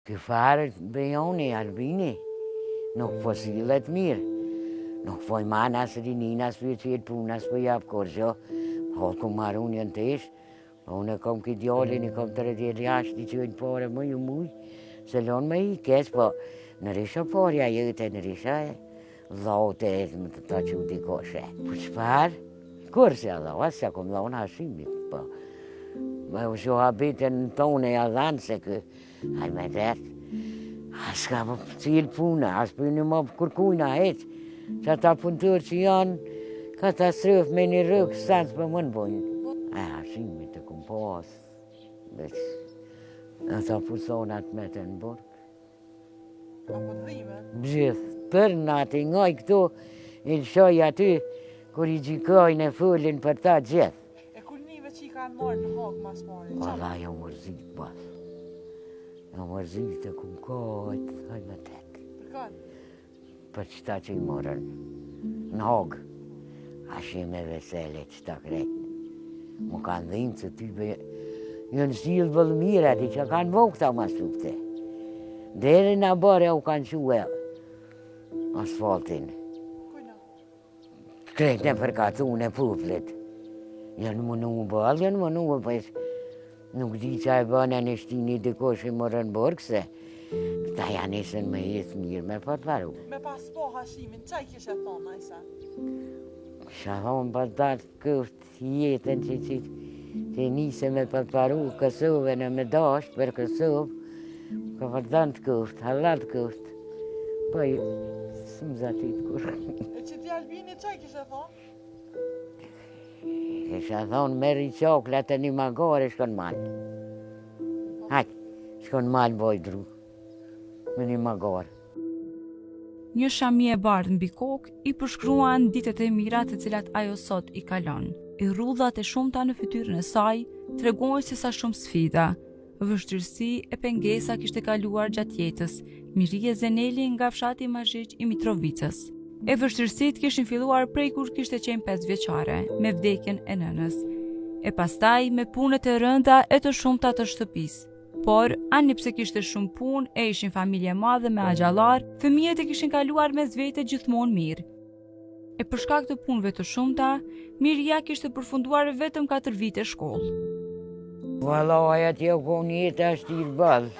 Këfarë bejoni, Albini, nuk po sillet mirë. Nuk po i man as rinin, as vjeqet pun, as po jap korgjo. Po ku marun janë tesh. Po unë kom këtë djallin, i kom 36, i qëjnë pare më ju muj. Se lonë me i kesh, po në risha parja jëte, në risha dhote e më të ta që t'i koshe. Po qëpar? Kurse a dho, asja kom dhonë hashimit, po. Me u shu habitën tonë e adhanë se kë, haj me detë. As ka po cilë puna, as për një më kërkujna heqë. Që ata punëtër që janë katastrofë me një rëkë, sanë për më në bojnë. Hashimit të kom pasë, veç, ata pusonat me të në borë. Apo të dhime? Gjithë, për natë i ngaj këto, i lëshoj aty, kur i gjikojnë e fullin për ta gjithë. E kulnive që i kanë marrë në hagë mas marrë? Valla, jo mërzit basë. Jo mërzit e kumë kojtë, haj me tekë. Për kanë? Për qëta që i morën në hogë. Ashim e vesele qëta kretë. Mu kanë dhimë që ty be... Jënë silë bëllë mira, di që kanë vokta ma supte. Dere në bare u kanë quë asfaltin. Kujna? Kretë në përkatun e puflet. Janë më në bëllë, janë më në për... Nuk di që e bënë në shtini dikosh i morën borgë se ta janë isën me jetë mirë me përparu. Me pas po hashimin, qaj kishe thonë, Ajsa? Shë thonë për datë këftë jetën që nise me përparu Kosovë në me dashtë për Kosovë, ka për datë këftë, halat këftë, po i së më zatit kur. E që ti Albini, qaj kishe thonë? Kisha thonë meri qoklat e një magare shkon malë. Haqë, shkon malë bojdru, me një magare. Një shami e bardhë mbi kokë i përshkruan ditët e mira të cilat ajo sot i kalon. I rrudhat e shumta në fytyrën e saj tregojnë se sa shumë sfida, vështirësi e pengesa kishte kaluar gjatë jetës Mirije Zeneli nga fshati Mazhiq i Mitrovicës. E vështirësit kishin filluar prej kur kishte qenë 5 vjeçare, me vdekjen e nënës. E pastaj me punët e rënda e të shumta të shtëpisë. Por, ani pse kishte shumë punë e ishin familje madhe me axhallar, fëmijët e kishin kaluar mes vete gjithmonë mirë. E për shkak të punëve të shumta, Mirja kishte përfunduar vetëm 4 vite shkollë. Valoj atje u konë jetë ashtë i bëllë.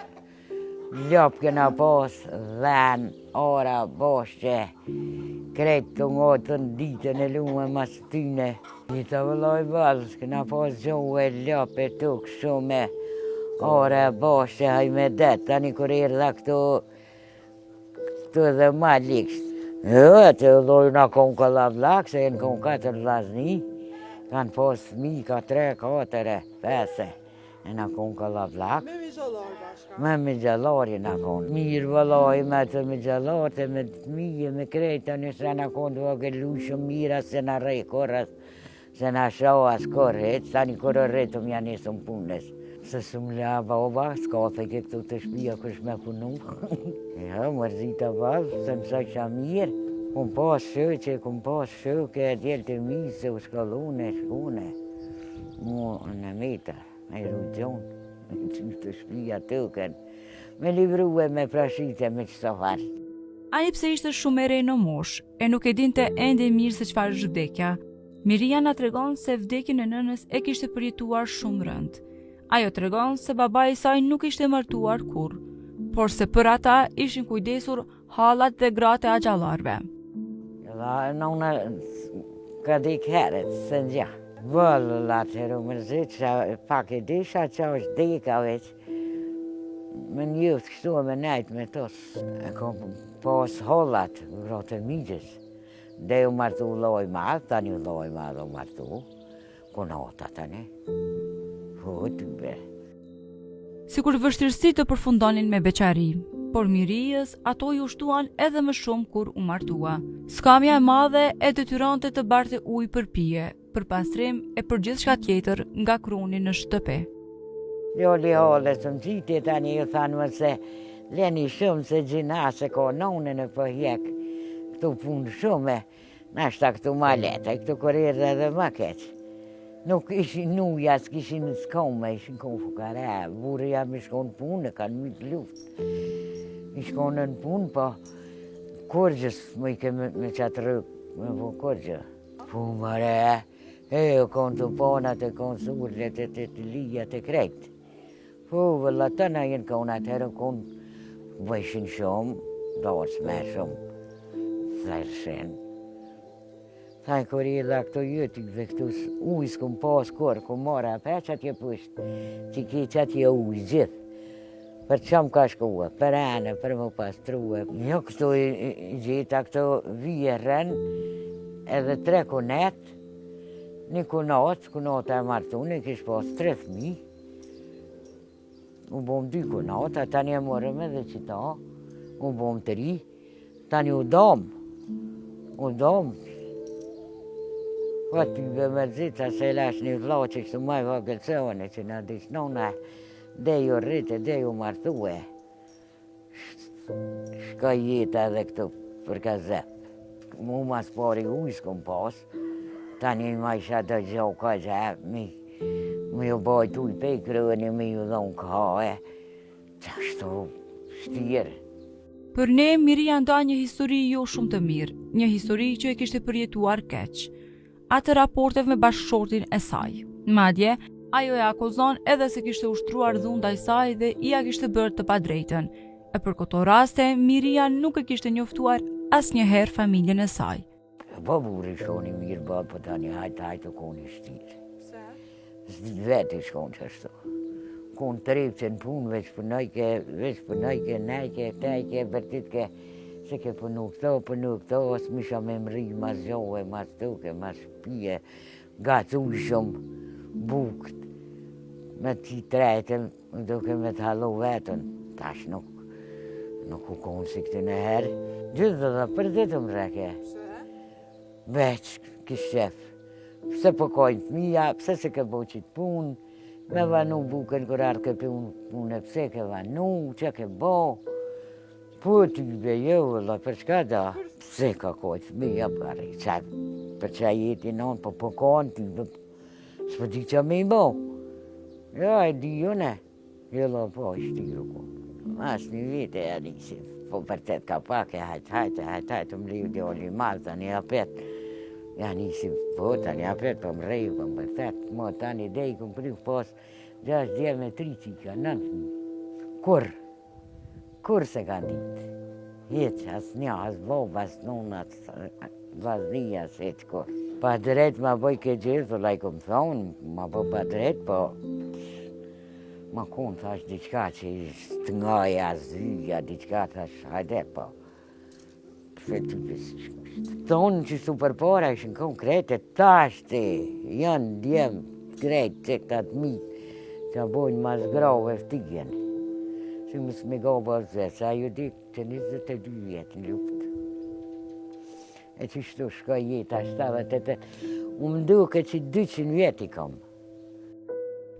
Ljopë këna pas dhenë, ora, boshqe, kretë të ngotën ditën e lume mas tyne. Jita vëlloj bëllë, këna pas gjohë e ljopë e tukë shume, ora, boshqe, haj me detë, tani kur erdha këtu dhe ma likshtë. Jo, të vëlloj nga konë këllavlak, se në konë 4 vlazni, kanë pas mi ka 3, 4, 5. E në konë këllavlak. Me mi gjallar bashka? Me mi gjallari në konë. Mirë vëlloj me të mi gjallarte, me të mije, me krejta, nëse në konë të vëgëllu shumë mira, se në rej korës, se në shohas korët, sa një korë rritëm janë nisëm punës. Se shumë laba oba, s'ka të ke këtu të shpia kësh me punu. Ja, mërzita valë, se më shë mirë. Kumë pas shëqe, kumë pas shëke, djelë të mi, se u shkallune, shkune. Mu në mita. Me rugjonë, që të shpia tëken, me livrue, me prashite, me qëto farë. Ani pse ishte shumë e re në mosh, e nuk e dinte ende mirë se çfarë është vdekja, Mirija na tregon se vdekjen e nënës e kishte përjetuar shumë rënd. Ajo tregon se babai i saj nuk ishte martuar kurrë, por se për ata ishin kujdesur hallat dhe gratë e axhallarëve. Dhe nëna ka dik heret, se nxja. Vëllë latëru më zëtë që pak e disha që është dika veç. Me njëftë kështu me nejtë me tosë. E kom pas hollat, vrote migjës. Dhe u martu loj madhë, tani u loj madhë u martu. Konota tani. Të be. Sikur vështirësi të përfundonin me beqari, por Mirijës ato ju shtuan edhe më shumë kur u martua. Skamja e madhe e detyronte të barte ujë për pije, për pastrim e për gjithçka tjetër nga kruni në shtëpi. Joli hole së më qitë tani ju thanë më se leni shumë se gjina se ko nonën e për hjek këtu punë shumë, nashta këtu ma leta, këtu kur erdhe edhe ma keqë. Nuk ishin nuja, s'kishin s'kome, ishin konë fukare. Burë jam i shkonë punë, kanë mytë luft. I shkonë në punë, po kurgjës më i ke me qatë rëkë, me po kurgjë. Punë mare, o konë të ponat e konë surlet e të lijat e krejtë. Po, vëlla të na jenë konë atërë, konë vëshin shumë, dorës me shumë, thajrë shenë. Thaj kur i dha këto jëtik dhe këtus ujë s'kum pas kur, ku mora pe qatje pështë, që ki qatje ujë gjithë. Për qëmë ka shkua, për anë, për më pastruhe. Jo këto i gjitha, këto vjerën, edhe 3 kunet, një kunat e martune, kish pas 3.000. U bom 2 kunat, tani e morëm edhe qita, u bom 3, tani u dom. Po t'yve mërzita se lash një vla që kështu maj vagëlsone që në dishnone, deju rrite, deju martue. Shka jeta edhe këtu për ka zep. Mu mas pari ujë s'kom pas, tani ma isha të gjo ka gjep, mi ju bajt ujë pe i krëni, mi ju dhonë ka qashtu shtirë. Për ne, Miria nda një histori jo shumë të mirë, një histori që e kishte përjetuar keq, atë raportet me bashkëshortin e saj. Madje, ajo e akuzon edhe se kishte ushtruar dhunë ndaj saj dhe ia kishte bërë të padrejtën. E për këto raste, Miria nuk e kishte njoftuar asnjëherë familjen e saj. Po burri shkoni mirë bërë, po tani hajtë o koni shtirë. Se? Vetë i shkoni qashtu. Konë trepë që në punë, veç përnojke, nejke, tejke, vërtit ke, se ke punu këto, ose misha me mri, mas gjohë, mas tuke, mas pije, gacu shumë, bukët, me ti tretën, duke me të halu vetën, tash nuk u konë si këtë në herë. Gjithë dhe për ditë më reke, Se? veç kishef, pse po kojnë fëmija, pse se ke bo qitë punë, me vanu bukën kër arë ke punë, pse ke vanu, që ke bo. Po t'i be jo, vëlla, për shka da? Pse ka kojtë fëmija bari, për qa jeti non, po konë t'i be, s'po di qa me i bo. Ja, e di jo ne, jella po i shtiru ko. Mas një vite e nisi, po për tëtë ka pak e hajtë, më riu dhe oli malë, tani apet. Ja nisi po, tani apet, po më reju, po më tëtë, mo tani dej, kom priu pas, 6 djerë me 3 qika, 9. Kur se ka ditë? Hiq, as një, as bob, as nuna, as dhija, se që kur. Pa drejt ma boj ke gjithë, të lajko më thonë, ma boj pa drejt, po ma konë thash diqka që të ngaja, zyja, diqka thash, hajde, po. Tonë që su për para ishin konkrete, tash të janë djemë krejt që këta të mitë, që bojnë mas grave ftigjen. Si mësë me goba zë, sa ju dikë që 22 vjetë në luftë. E që shtu shka jetë, ashtë më duke që 200 vjetë i kam.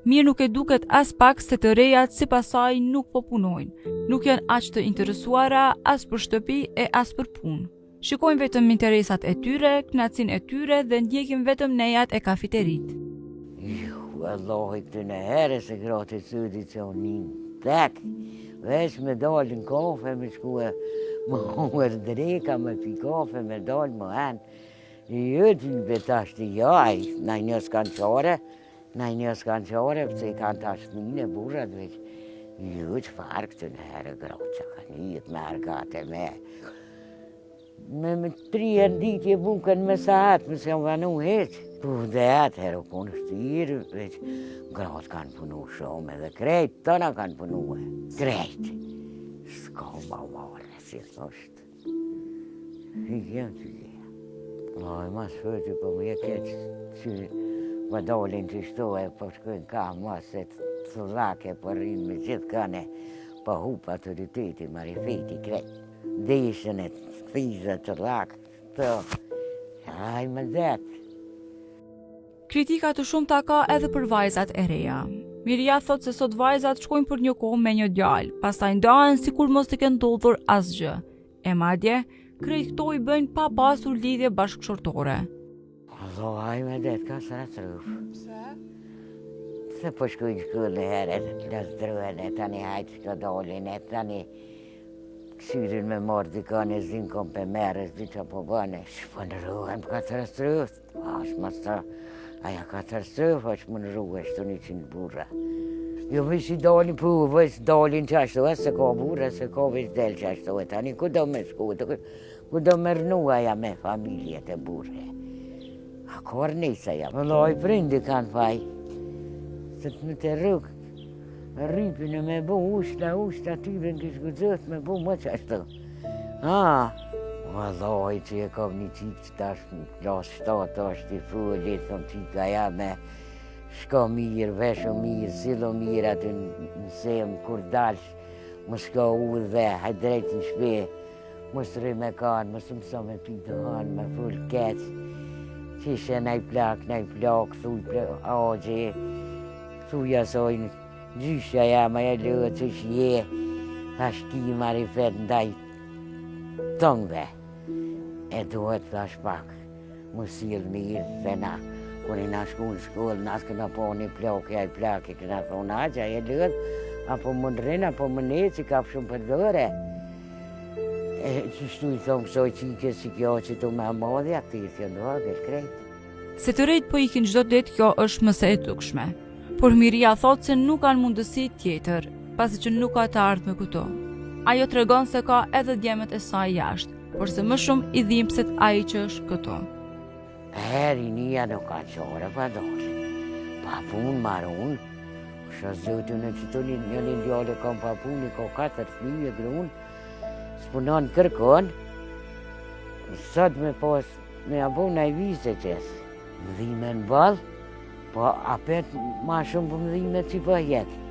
Mirë nuk e duket as pak se të rejat si pasaj nuk po punojnë, nuk janë aq të interesuara as për shtëpi e as për punë. Shikojnë vetëm interesat e tyre, knacin e tyre dhe ndjekin vetëm nejat e kafiterit. Allah, këtë në herë se gratë të sëdi që o njën tek, veç me dalë në kafe, me shkue më huër dreka, me pi kafe, me dalë më anë. Jëtë i betash të jaj, na një s'kanqare, pëse i kanë tash njën e burrat veç. Jëtë farë këtë në herë gratë që ka njët me argate me. Me 3 ditje bukën me saat, me se jam vanu heqë. Po dhe atë herë u konë shtirë, veç gratë kanë punu shumë edhe krejt, tëna kanë punu e. Krejt. S'ka ma marë, si thoshtë. Higjem që gje. Oj, ma shfëti, po më je keqë që më dolin që shtohe, po shkojnë ka ma se të lake, po rinë me gjithë kane, po hup autoriteti, marifeti, krejt. Deshën e fizët të lakë, të aj më zetë. Kritika të shumta ka edhe për vajzat e reja. Miria thot se sot vajzat shkojnë për një kohë me një djalë, pastaj ndahen sikur mos të kenë ndodhur asgjë. E madje, krejt këto i bëjnë pa pasur lidhje bashkëshortore. Vllai me det ka katastrof. Pse? Se po shkojnë shkollë herët, lasdrohen e tani hajtë shko dolin e tani ksyrin me marrë dika në zinë kom për merës, diqa po bane, shpënërohen për katastrof, ashtë mas ta, aja katastrof, ashtë më nëruhe shtu 100 burra. Jo veç i dalin për veç dalin qashtu, se ka burra, se ka veç del qashtu, e tani ku do me shku, ku do me rnu aja me familjet e burre. A kar nisa ja, më loj prindi kanë faj, se të në të rrugë, rripin e me bu ushta atyre në kishë gëzët me bu më qashtu. Vallaj që e kam një qikë që tash në klasë 7 është i fulli, thëmë qika ja me shko mirë, vesho mirë, silo mirë aty në sem, kur dalsh, më shko u dhe, hajt drejt në shpe, më sëri me kanë, më së mëso me pitë hanë, me full keqë, që ishe nej plak, thuj agje, thuj asojnë, gjyshja ja me e lëë që shje, thash ki marifet ndaj tëngve. E duhet thash pak, më silë mirë, se na, kur i na shku në shkollë, nas këna po një plak, ja i plak, i këna thonë aqja, e lëtë, apo më ndrinë, apo më ne, që ka për shumë për dëre. E që shtu i thonë kësoj qike si kjo që tu me amadhja, të i thjën vogël krejt. Se të rejt po ikin çdo ditë, kjo është mëse e dukshme. Por Miria thotë se nuk kanë mundësi tjetër, pasi që nuk ka të ardhme këto. Ajo tregon se ka edhe djemet e saj jashtë, por se më shumë i dhimbset ai që është këto. Rinia nuk ka qore pa dosh. Pa pun marun, shë zëtën e qëto një djale kam pa pun, i ka 4 fëmijë grun, s'punon kërkon, sot me pas, me abon në i vise qesë. Më dhime në balë, po apet ma shumë për më dhime që po jetë.